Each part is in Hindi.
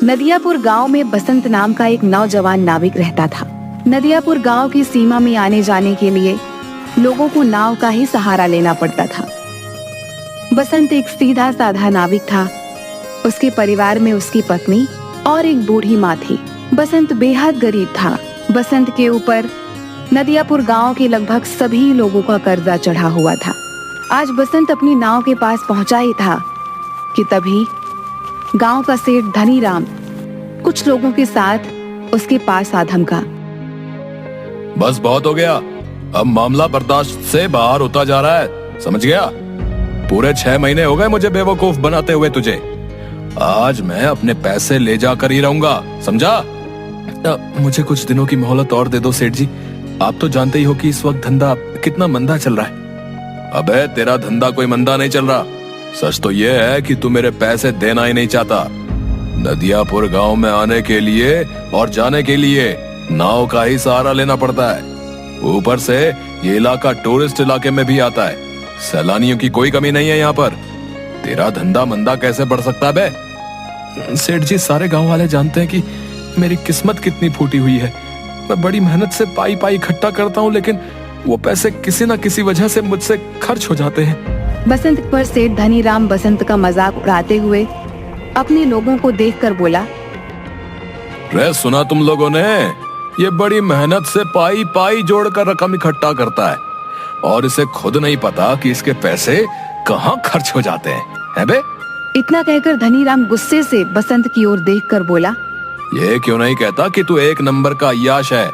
नदियापुर गांव में बसंत नाम का एक नौजवान नाविक रहता था। नदियापुर गांव की सीमा में आने जाने के लिए लोगों को नाव का ही सहारा लेना पड़ता था। बसंत एक सीधा साधा नाविक था। उसके परिवार में उसकी पत्नी और एक बूढ़ी माँ थी। बसंत बेहद गरीब था। बसंत के ऊपर नदियापुर गांव के लगभग सभी लोगों का कर्जा चढ़ा हुआ था। आज बसंत अपनी नाव के पास पहुंचा ही था कि तभी गांव का सेठ धनीराम कुछ लोगों के साथ उसके पास आ धमका। बस बहुत हो गया, अब मामला बर्दाश्त से बाहर होता जा रहा है, समझ गया? पूरे 6 महीने हो गए मुझे बेवकूफ बनाते हुए तुझे। आज मैं अपने पैसे ले जाकर ही रहूंगा, समझा? मुझे कुछ दिनों की मोहलत और दे दो सेठ जी। आप तो जानते ही हो कि इस वक्त धंधा कितना मंदा चल रहा है। अबे तेरा धंधा कोई मंदा नहीं चल रहा। सच तो ये है कि तू मेरे पैसे देना ही नहीं चाहता। नदियापुर गांव में आने के लिए और जाने के लिए नाव का ही सहारा लेना पड़ता है। ऊपर से ये इलाका टूरिस्ट इलाके में भी आता है। सैलानियों की कोई कमी नहीं है यहाँ पर। तेरा धंधा मंदा कैसे बढ़ सकता है बे? सेठ जी, सारे गांव वाले जानते हैं कि मेरी किस्मत कितनी फूटी हुई है। मैं बड़ी मेहनत से पाई पाई इकट्ठा करता हूँ, लेकिन वो पैसे किसी न किसी वजह से मुझसे खर्च हो जाते हैं। बसंत पर सेठ धनीराम बसंत का मजाक उड़ाते हुए अपने लोगों को देखकर बोला, रे सुना तुम लोगों ने? ये बड़ी मेहनत से पाई पाई जोड़कर रकम इकट्ठा करता है और इसे खुद नहीं पता कि इसके पैसे कहाँ खर्च हो जाते हैं बे? इतना कहकर धनीराम गुस्से से बसंत की ओर देखकर बोला, ये क्यों नहीं कहता कि तू एक नंबर का अय्याश है?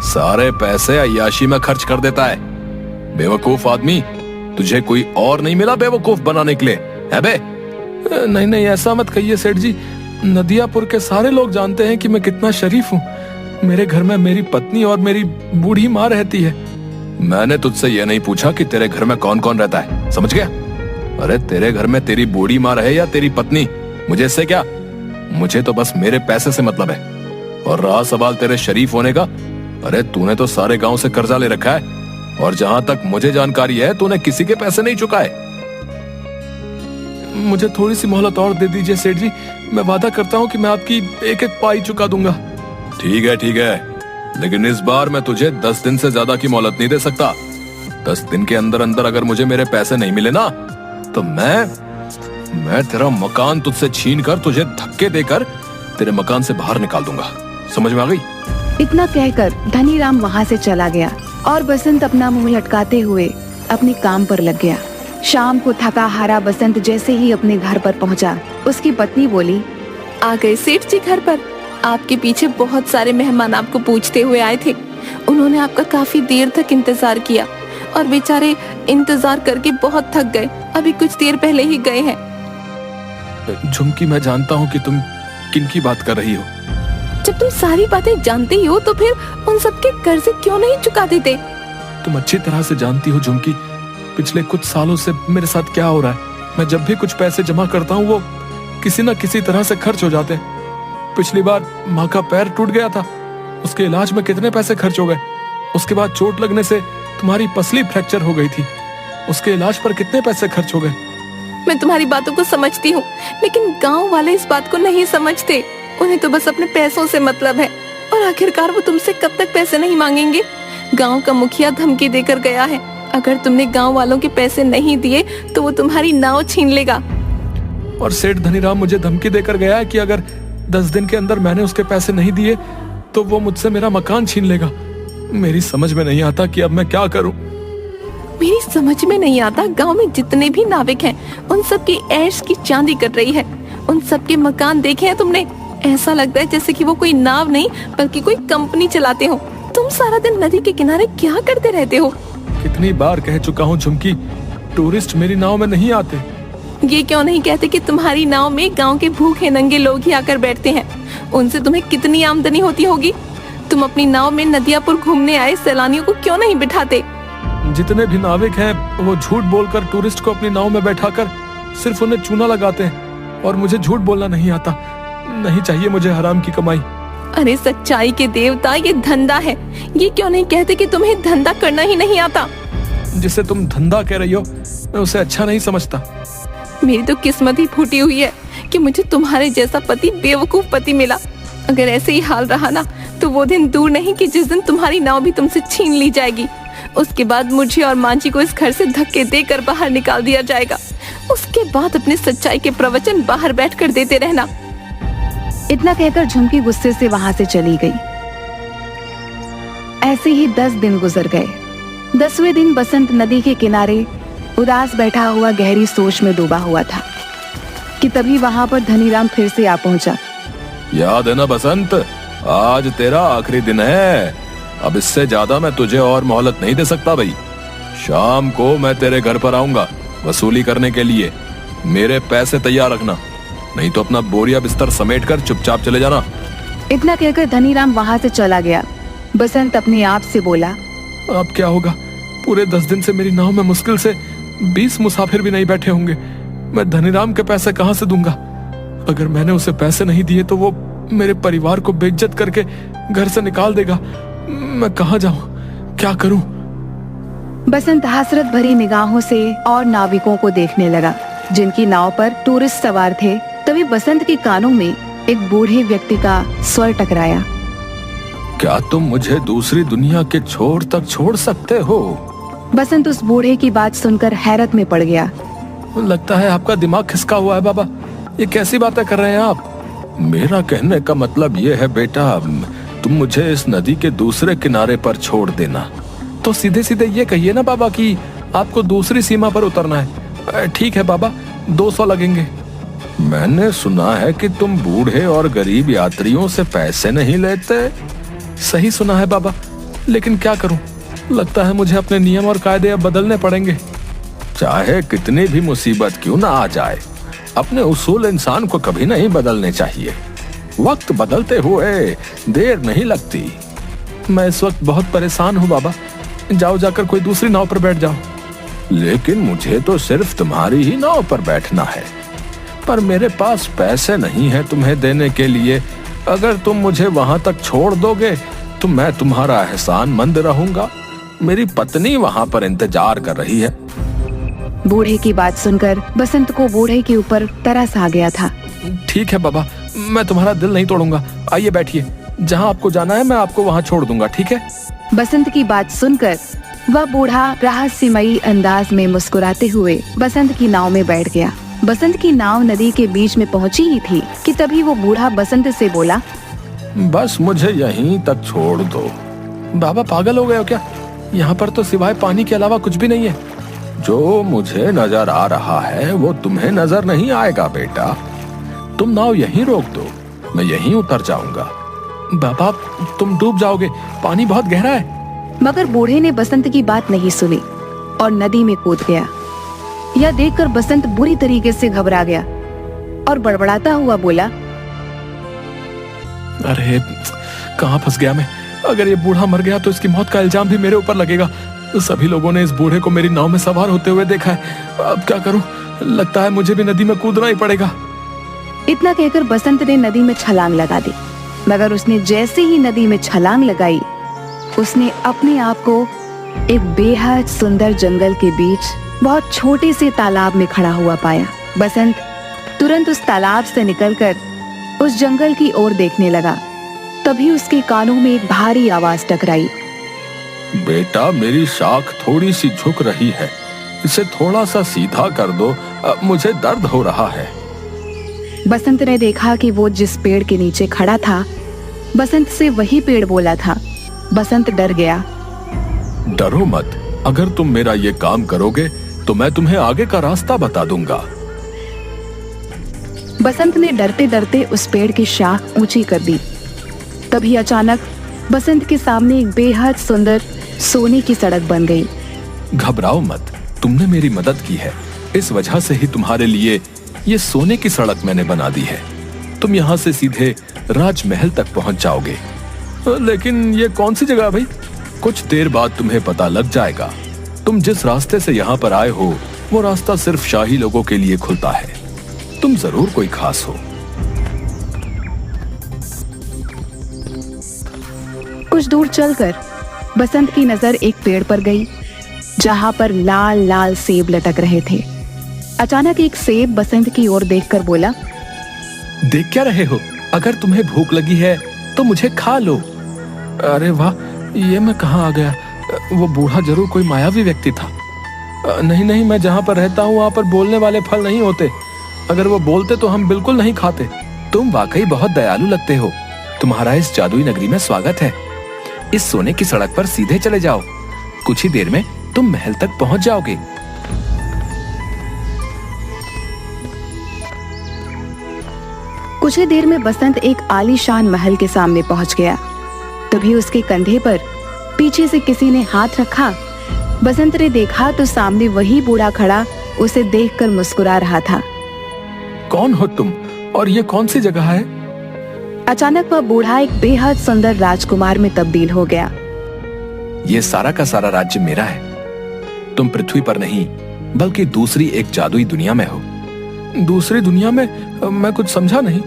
सारे पैसे अय्याशी में खर्च कर देता है। बेवकूफ आदमी, तुझे कोई और नहीं मिला बेवकूफ बनाने के लिए, है बे? नहीं नहीं, ऐसा मत कहिए सेठ जी। नदियापुर के सारे लोग जानते हैं कि मैं कितना शरीफ हूँ। मेरे घर में मेरी पत्नी और मेरी बूढ़ी माँ रहती है। मैंने तुझसे ये नहीं पूछा कि तेरे घर में कौन कौन रहता है, समझ गया? अरे तेरे घर में तेरी बूढ़ी माँ रहे या तेरी पत्नी, मुझे इससे क्या? मुझे तो बस मेरे पैसे से मतलब है। और रहा सवाल तेरे शरीफ होने का, अरे तूने तो सारे गांव से कर्जा ले रखा है और जहां तक मुझे जानकारी है तूने किसी के पैसे नहीं चुकाए। मुझे थोड़ी सी मोहलत और दे दीजिए सेठ जी। मैं वादा करता हूँ कि मैं आपकी एक एक पाई चुका दूंगा। ठीक है, लेकिन इस बार मैं तुझे 10 दिन से ज्यादा की मोहलत नहीं दे सकता। 10 दिन के अंदर अंदर अगर मुझे मेरे पैसे नहीं मिले ना, तो मैं तेरा मकान तुझसे छीन कर तुझे धक्के देकर तेरे मकान से बाहर निकाल दूंगा। समझ में आ गई? इतना कहकर धनीराम वहाँ से चला गया और बसंत अपना मुंह लटकाते हुए अपने काम पर लग गया। शाम को थका हारा बसंत जैसे ही अपने घर पर पहुंचा, उसकी पत्नी बोली, आ गए सेठ जी घर पर। आपके पीछे बहुत सारे मेहमान आपको पूछते हुए आए थे। उन्होंने आपका काफी देर तक इंतजार किया और बेचारे इंतजार करके बहुत थक गए। अभी कुछ देर पहले ही गए हैं। झुमकी, मैं जानता हूँ कि तुम किनकी बात कर रही हो। जब तुम सारी बातें जानते ही हो तो फिर उन सबके कर्जे क्यों नहीं चुका देते? तुम अच्छी तरह से जानती हो झुमकी, पिछले कुछ सालों से मेरे साथ क्या हो रहा है। मैं जब भी कुछ पैसे जमा करता हूँ वो किसी न किसी तरह से खर्च हो जाते हैं। पिछली बार माँ का पैर टूट गया था, उसके इलाज में कितने पैसे खर्च हो गए। उसके बाद चोट लगने से तुम्हारी पसली फ्रैक्चर हो गई थी, उसके इलाज पर कितने पैसे खर्च हो गए। मैं तुम्हारी बातों को समझती हूँ, लेकिन गांव वाले इस बात को नहीं समझते। उन्हें तो बस अपने पैसों से मतलब है और आखिरकार वो तुमसे कब तक पैसे नहीं मांगेंगे। गांव का मुखिया धमकी देकर गया है, अगर तुमने गांव वालों के पैसे नहीं दिए तो वो तुम्हारी नाव छीन लेगा। और सेठ धनीराम मुझे धमकी देकर गया है कि अगर 10 दिन के अंदर मैंने उसके पैसे नहीं दिए तो वो मुझसे मेरा मकान छीन लेगा। मेरी समझ में नहीं आता कि अब मैं क्या करूं। मेरी समझ में नहीं आता, गांव में जितने भी नाविक हैं उन सब की ऐश की चांदी कट रही है। उन सब के मकान देखे हैं तुमने? ऐसा लगता है जैसे कि वो कोई नाव नहीं बल्कि कोई कंपनी चलाते हो। तुम सारा दिन नदी के किनारे क्या करते रहते हो? कितनी बार कह चुका हूँ झुमकी, टूरिस्ट मेरी नाव में नहीं आते। ये क्यों नहीं कहते कि तुम्हारी नाव में गांव के भूखे नंगे लोग ही आकर बैठते हैं? उनसे तुम्हें कितनी आमदनी होती होगी। तुम अपनी नाव में नदियापुर घूमने आए सैलानियों को क्यों नहीं बिठाते? जितने भी नाविक हैं वो झूठ बोलकर टूरिस्ट को अपनी नाव में बैठाकर सिर्फ उन्हें चूना लगाते हैं और मुझे झूठ बोलना नहीं आता। नहीं चाहिए मुझे हराम की कमाई। अरे सच्चाई के देवता, ये धंधा है। ये क्यों नहीं कहते कि तुम्हें धंधा करना ही नहीं आता? जिसे तुम धंधा कह रही हो मैं उसे अच्छा नहीं समझता। मेरी तो किस्मत ही फूटी हुई है कि मुझे तुम्हारे जैसा पति, बेवकूफ पति मिला। अगर ऐसे ही हाल रहा ना तो वो दिन दूर नहीं कि जिस दिन तुम्हारी नाव भी तुमसे छीन ली जाएगी। उसके बाद मुझे और मांझी को इस घर से धक्के देकर बाहर निकाल दिया जाएगा। उसके बाद अपने सच्चाई के प्रवचन बाहर बैठकर देते रहना। इतना कहकर झुमकी गुस्से से वहां से चली गई। ऐसे ही 10 दिन गुजर गए। 10वें दिन बसंत नदी के किनारे उदास बैठा हुआ गहरी सोच में डूबा हुआ था कि तभी वहां पर धनीराम फिर से आ पहुंचा। याद है ना बसंत, आज तेरा आखिरी दिन है। अब इससे ज्यादा मैं तुझे और मोहलत नहीं दे सकता भाई। शाम को मैं तेरे घर पर आऊंगा वसूली करने के लिए। मेरे पैसे तैयार रखना, नहीं तो अपना बोरिया बिस्तर समेट कर चुपचाप चले जाना। इतना कहकर धनीराम वहां से चला गया। बसंत अपने आप से बोला, अब क्या होगा? पूरे 10 दिन से मेरी नाव में मुश्किल से 20 मुसाफिर भी नहीं बैठे होंगे। मैं धनीराम के पैसे कहां से दूंगा? अगर मैंने उसे पैसे नहीं दिए तो वो मेरे परिवार को बेइज्जत करके घर से निकाल देगा। मैं कहां जाऊं? क्या करूं? बसंत हसरत भरी निगाहों से और नाविकों को देखने लगा जिनकी नाव पर टूरिस्ट सवार थे। तभी बसंत के कानों में एक बूढ़े व्यक्ति का स्वर टकराया। क्या तुम मुझे दूसरी दुनिया के छोर तक छोड़ सकते हो? बसंत उस बूढ़े की बात सुनकर हैरत में पड़ गया। लगता है आपका दिमाग खिसका हुआ है बाबा। ये कैसी बातें कर रहे हैं आप? मेरा कहने का मतलब ये है बेटा, तुम मुझे इस नदी के दूसरे किनारे पर छोड़ देना। तो सीधे सीधे ये कहिए ना बाबा कि आपको दूसरी सीमा पर उतरना है। ठीक है बाबा, 200 लगेंगे। मैंने सुना है कि तुम बूढ़े और गरीब यात्रियों से पैसे नहीं लेते। सही सुना है बाबा, लेकिन क्या करूं? लगता है मुझे अपने नियम और कायदे अब बदलने पड़ेंगे। चाहे कितनी भी मुसीबत क्यों ना आ जाए, अपने उसूल इंसान को कभी नहीं बदलने चाहिए। वक्त बदलते हुए देर नहीं लगती। मैं इस वक्त बहुत परेशान हूँ बाबा। जाओ जाकर कोई दूसरी नाव पर बैठ जाओ। लेकिन मुझे तो सिर्फ तुम्हारी ही नाव पर बैठना है, पर मेरे पास पैसे नहीं है तुम्हें देने के लिए। अगर तुम मुझे वहां तक छोड़ दोगे तो मैं तुम्हारा एहसानमंद रहूंगा। मेरी पत्नी वहां पर इंतजार कर रही है। बूढ़े की बात सुनकर बसंत को बूढ़े के ऊपर तरस आ गया था। ठीक है बाबा, मैं तुम्हारा दिल नहीं तोड़ूंगा। आइए बैठिए, जहाँ आपको जाना है मैं आपको वहाँ छोड़ दूंगा, ठीक है? बसंत की बात सुनकर वह बूढ़ा रहस्यमयी अंदाज में मुस्कुराते हुए बसंत की नाव में बैठ गया। बसंत की नाव नदी के बीच में पहुंची ही थी कि तभी वो बूढ़ा बसंत से बोला, बस मुझे यहीं तक छोड़ दो। बाबा पागल हो गए हो क्या? यहाँ पर तो सिवाय पानी के अलावा कुछ भी नहीं है। जो मुझे नजर आ रहा है वो तुम्हें नजर नहीं आएगा बेटा। तुम नाव यहीं रोक दो, मैं यहीं उतर जाऊंगा। बाबा तुम डूब जाओगे, पानी बहुत गहरा है। मगर बूढ़े ने बसंत की बात नहीं सुनी और नदी में कूद गया। यह देखकर बसंत बुरी तरीके से घबरा गया और बड़बड़ाता हुआ बोला, अरे कहाँ फंस गया मैं? अगर ये बूढ़ा मर गया तो इसकी मौत का इल्जाम भी मेरे ऊपर लगेगा। सभी लोगों ने इस बूढ़े को मेरी नाव में सवार होते हुए देखा है। अब क्या करूं? लगता है मुझे भी नदी में कूदना ही पड़ेगा। इतना कहकर बसंत ने नदी में छलांग लगा दी। मगर उसने जैसे ही नदी में छलांग लगाई, उसने अपने आप को एक बेहद सुंदर जंगल के बीच बहुत छोटे से तालाब में खड़ा हुआ पाया। बसंत तुरंत उस तालाब से निकलकर उस जंगल की ओर देखने लगा। तभी उसके कानों में एक भारी आवाज टकराई। बेटा मेरी शाख थोड़ी सी झुक रही है, इसे थोड़ा सा सीधा कर दो, मुझे दर्द हो रहा है। बसंत ने देखा कि वो जिस पेड़ के नीचे खड़ा था, बसंत से वही पेड़ बोला था। बसंत डर गया। डरो मत, अगर तुम मेरा ये काम करोगे तो मैं तुम्हें आगे का रास्ता बता दूंगा। बसंत ने डरते डरते उस पेड़ की शाख ऊंची कर दी। तभी अचानक बसंत के सामने एक बेहद सुंदर सोने की सड़क बन गई। घबराओ मत, तुमने मेरी मदद की है, इस वजह से ही तुम्हारे लिए ये सोने की सड़क मैंने बना दी है। तुम यहाँ से सीधे राजमहल तक पहुंच जाओगे। लेकिन ये कौन सी जगह भाई? कुछ देर बाद तुम्हें पता लग जाएगा। तुम जिस रास्ते से यहाँ पर आए हो वो रास्ता सिर्फ शाही लोगों के लिए खुलता है। तुम जरूर कोई खास हो। कुछ दूर चलकर बसंत की नजर एक पेड़ पर गई जहां पर लाल लाल सेब लटक रहे थे। अचानक एक सेब बसंत की ओर देखकर बोला, देख क्या रहे हो? अगर तुम्हें भूख लगी है तो मुझे खा लो। अरे वाह, ये मैं कहाँ आ गया? वो बूढ़ा जरूर कोई मायावी व्यक्ति था। नहीं नहीं, मैं जहाँ पर रहता हूँ वहाँ पर बोलने वाले फल नहीं होते। अगर वो बोलते तो हम बिल्कुल नहीं खाते। तुम वाकई बहुत दयालु लगते हो। तुम्हारा इस जादुई नगरी में स्वागत है। इस सोने की सड़क पर सीधे चले जाओ। कुछ ही देर में तुम महल तक पहुंच जाओगे। कुछ ही देर में बसंत एक आलीशान महल के सामने पहुंच गया। तभी उसके कंधे पर पीछे से किसी ने हाथ रखा। बसंत ने देखा तो सामने वही बूढ़ा खड़ा उसे देखकर मुस्कुरा रहा था। कौन हो तुम और ये कौन सी जगह है? अचानक वह बूढ़ा एक बेहद सुंदर राजकुमार में तब्दील हो गया। ये सारा का सारा राज्य मेरा है। तुम पृथ्वी पर नहीं बल्कि दूसरी एक जादुई दुनिया में हो। दूसरी दुनिया में? मैं कुछ समझा नहीं।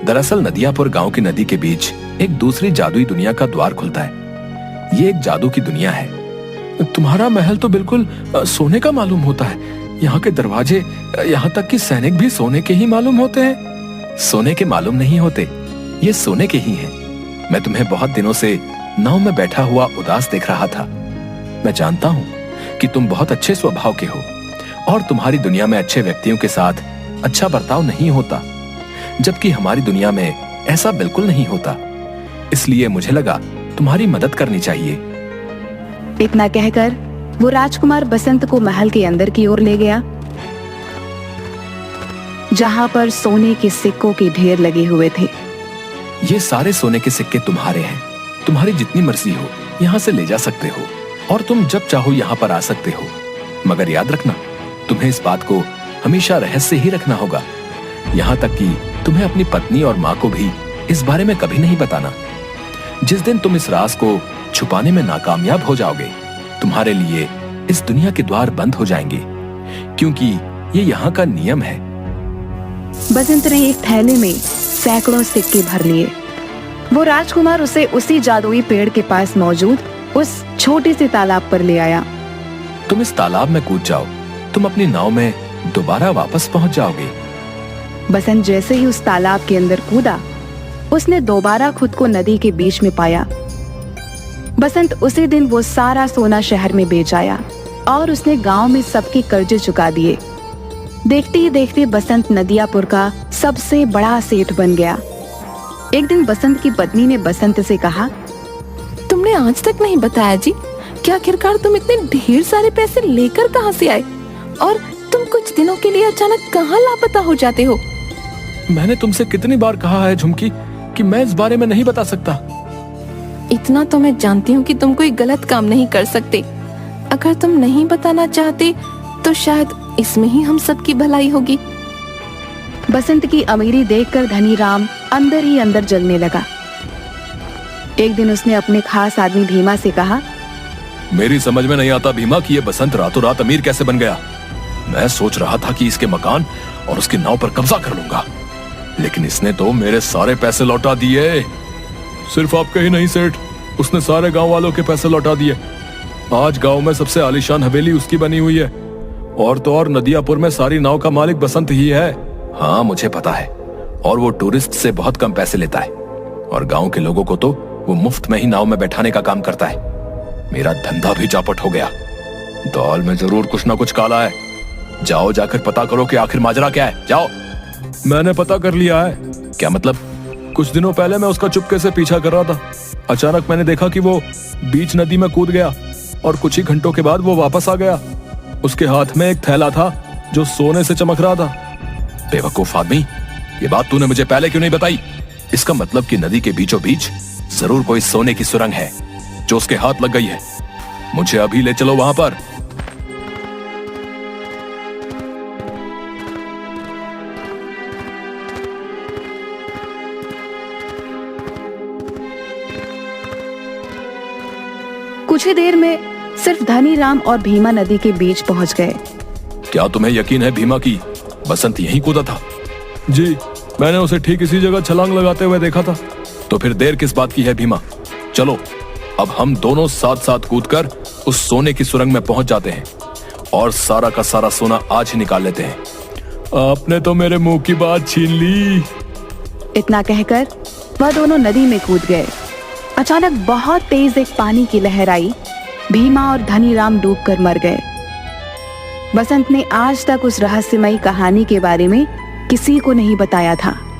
दरअसल नदियापुर गांव की नदी के बीच एक दूसरी जादुई दुनिया का द्वार खुलता है। ये एक जादू की दुनिया है। तुम्हारा महल तो बिल्कुल सोने का मालूम होता है। यहाँ के दरवाजे, यहाँ तक कि सैनिक भी सोने के ही मालूम होते हैं। सोने के मालूम नहीं होते, ये सोने के ही हैं। मैं तुम्हें बहुत दिनों से नाव में बैठा हुआ उदास देख रहा था। मैं जानता हूँ कि तुम बहुत अच्छे स्वभाव के हो और तुम्हारी दुनिया में अच्छे व्यक्तियों के साथ अच्छा बर्ताव नहीं होता, जबकि हमारी दुनिया में ऐसा बिल्कुल नहीं होता। इसलिए मुझे लगा तुम्हारी मदद करनी चाहिए। इतना कहकर वो राजकुमार बसंत को महल के अंदर की ओर ले गया, जहां पर सोने के सिक्कों के ढेर लगे हुए थे। ये सारे सोने के सिक्के तुम्हारे हैं। तुम्हारी जितनी मर्जी हो यहाँ से ले जा सकते हो और तुम जब चाहो यहाँ पर आ सकते हो। मगर याद रखना, तुम्हें इस बात को हमेशा रहस्य ही रखना होगा। यहाँ तक कि तुम्हें अपनी पत्नी और माँ को भी इस बारे में कभी नहीं बताना। जिस दिन तुम इस राज को छुपाने में नाकामयाब हो जाओगे, तुम्हारे लिए इस दुनिया के द्वार बंद हो जाएंगे, क्योंकि ये यहाँ का नियम है। बसंत ने एक थैले में सैकड़ों सिक्के भर लिए। वो राजकुमार उसे उसी जादुई पेड़ के पास मौजूद उस छोटे से तालाब पर ले आया। तुम इस तालाब में कूद जाओ, तुम अपनी नाव में दोबारा वापस पहुंच जाओगे। बसंत जैसे ही उस तालाब के अंदर कूदा, उसने दोबारा खुद को नदी के बीच में पाया। बसंत उसी दिन वो सारा सोना शहर में बेच आया और उसने गांव में सबके कर्जे चुका दिए। देखते ही देखते बसंत नदियापुर का सबसे बड़ा सेठ बन गया। एक दिन बसंत की पत्नी ने बसंत से कहा, तुमने आज तक नहीं बताया जी कि आखिरकार तुम इतने ढेर सारे पैसे लेकर कहाँ से आए और तुम कुछ दिनों के लिए अचानक कहाँ लापता हो जाते हो? मैंने तुमसे कितनी बार कहा है झुमकी कि मैं इस बारे में नहीं बता सकता। इतना तो मैं जानती हूँ कि तुम कोई गलत काम नहीं कर सकते। अगर तुम नहीं बताना चाहते तो शायद इसमें ही हम सबकी भलाई होगी। बसंत की अमीरी देखकर धनी राम अंदर ही अंदर जलने लगा। एक दिन उसने अपने खास आदमी भीमा से कहा, मेरी समझ में नहीं आता भीमा कि ये बसंत रातों रात अमीर कैसे बन गया। मैं सोच रहा था कि इसके मकान और उसकी नाव पर कब्जा कर लूंगा, लेकिन इसने तो मेरे सारे पैसे लौटा दिए। सिर्फ आपके ही नहीं सेठ, उसने सारे गांव वालों के पैसे लौटा दिए। आज गांव में सबसे आलीशान हवेली उसकी बनी हुई है, और तो और नदियापुर में सारी नाव का मालिक बसंत ही है। हाँ मुझे पता है, और वो टूरिस्ट से बहुत कम पैसे लेता है, और गांव के लोगों को तो वो मुफ्त में ही नाव में बैठाने का काम करता है। मेरा धंधा भी चौपट हो गया। दाल में जरूर कुछ ना कुछ काला है। जाओ जाकर पता करो कि आखिर माजरा क्या है। जाओ। मैंने पता कर लिया है। क्या मतलब? कुछ दिनों पहले मैं उसका चुपके से पीछा कर रहा था। अचानक मैंने देखा कि वो बीच नदी में कूद गया और कुछ ही घंटों के बाद वो वापस आ गया। उसके हाथ में एक थैला था जो सोने से चमक रहा था। बेवकूफ आदमी, ये बात तूने मुझे पहले क्यों नहीं बताई? इसका मतलब कि नदी के बीचों बीच जरूर कोई सोने की सुरंग है जो उसके हाथ लग गई है। मुझे अभी ले चलो वहां पर। कुछ ही देर में सिर्फ धनी राम और भीमा नदी के बीच पहुंच गए। क्या तुम्हें यकीन है भीमा की बसंत यहीं कूदा था? जी, मैंने उसे ठीक इसी जगह छलांग लगाते हुए देखा था। तो फिर देर किस बात की है भीमा? चलो अब हम दोनों साथ साथ कूदकर उस सोने की सुरंग में पहुंच जाते हैं और सारा का सारा सोना आज ही निकाल लेते हैं। आपने तो मेरे मुंह की बात छीन ली। इतना कहकर वह दोनों नदी में कूद गए। अचानक बहुत तेज एक पानी की लहर आई। भीमा और धनीराम डूबकर मर गए। बसंत ने आज तक उस रहस्यमयी कहानी के बारे में किसी को नहीं बताया था।